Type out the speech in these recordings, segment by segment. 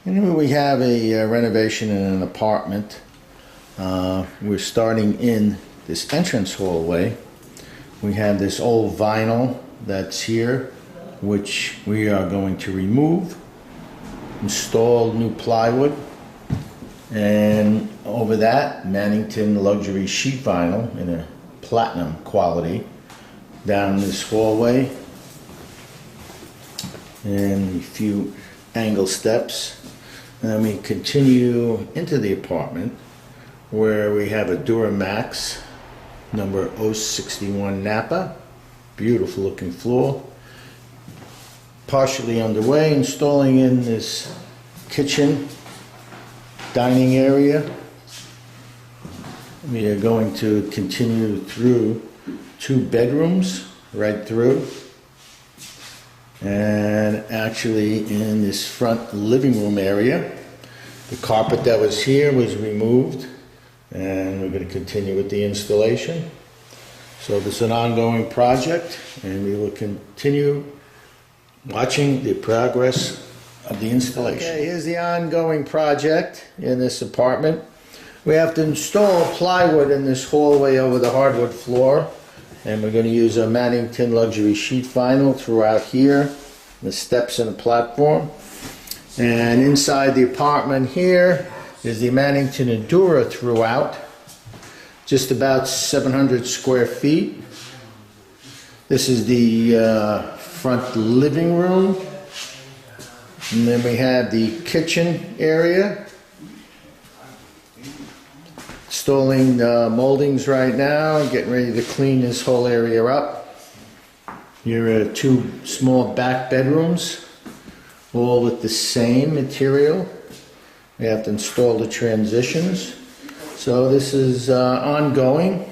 And here we have a renovation in an apartment. We're starting in this entrance hallway. We have this old vinyl that's here, which we are going to remove, install new plywood, and over that, Mannington luxury sheet vinyl in a platinum quality down this hallway, and a few angle steps. And then we continue into the apartment where we have a Adura Max number 061 Napa. Beautiful looking floor. Partially underway, installing in this kitchen dining area. We are going to continue through 2 bedrooms right through. And actually in this front living room area, the carpet that was here was removed, and we're going to continue with the installation. So this is an ongoing project, and we will continue watching the progress of the installation. Okay, here's the ongoing project in this apartment. We have to install plywood in this hallway over the hardwood floor. And we're going to use a Mannington luxury sheet vinyl throughout here, the steps and the platform. And inside the apartment here is the Mannington Adura throughout, just about 700 square feet. This is the front living room. And then we have the kitchen area. Installing moldings right now, getting ready to clean this whole area up. Here are 2 small back bedrooms, all with the same material. We have to install the transitions. So this is ongoing,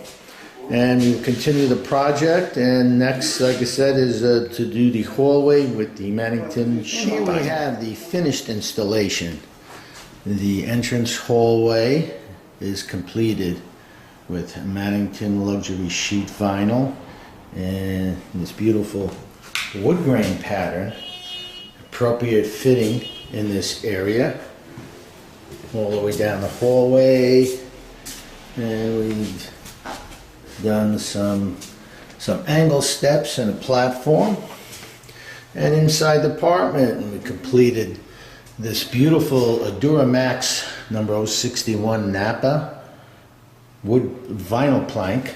and we'll continue the project. And next, like I said, is to do the hallway with the Mannington sheet. Here we have the finished installation. The entrance hallway is completed with Mannington luxury sheet vinyl and this beautiful wood grain pattern, appropriate fitting in this area, all the way down the hallway. And we've done some angle steps and a platform. And inside the apartment, we completed this beautiful Adura Max number 061 Napa wood vinyl plank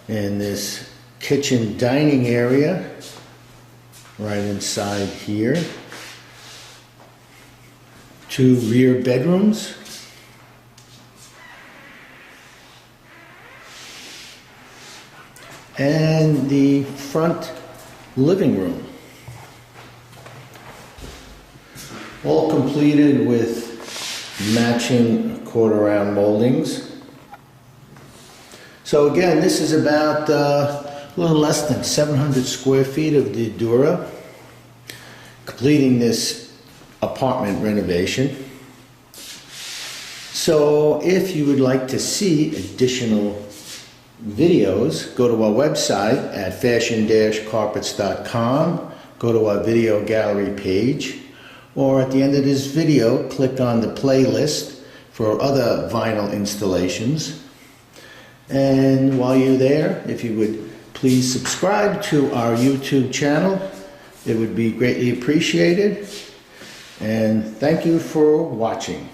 in this kitchen dining area right inside here. 2 rear bedrooms. And the front living room. All completed with matching quarter-round moldings. So again, this is about a little less than 700 square feet of the Adura, completing this apartment renovation. So if you would like to see additional videos, go to our website at fashion-carpets.com, go to our video gallery page, or at the end of this video, click on the playlist for other vinyl installations. And while you're there, if you would please subscribe to our YouTube channel, it would be greatly appreciated. And thank you for watching.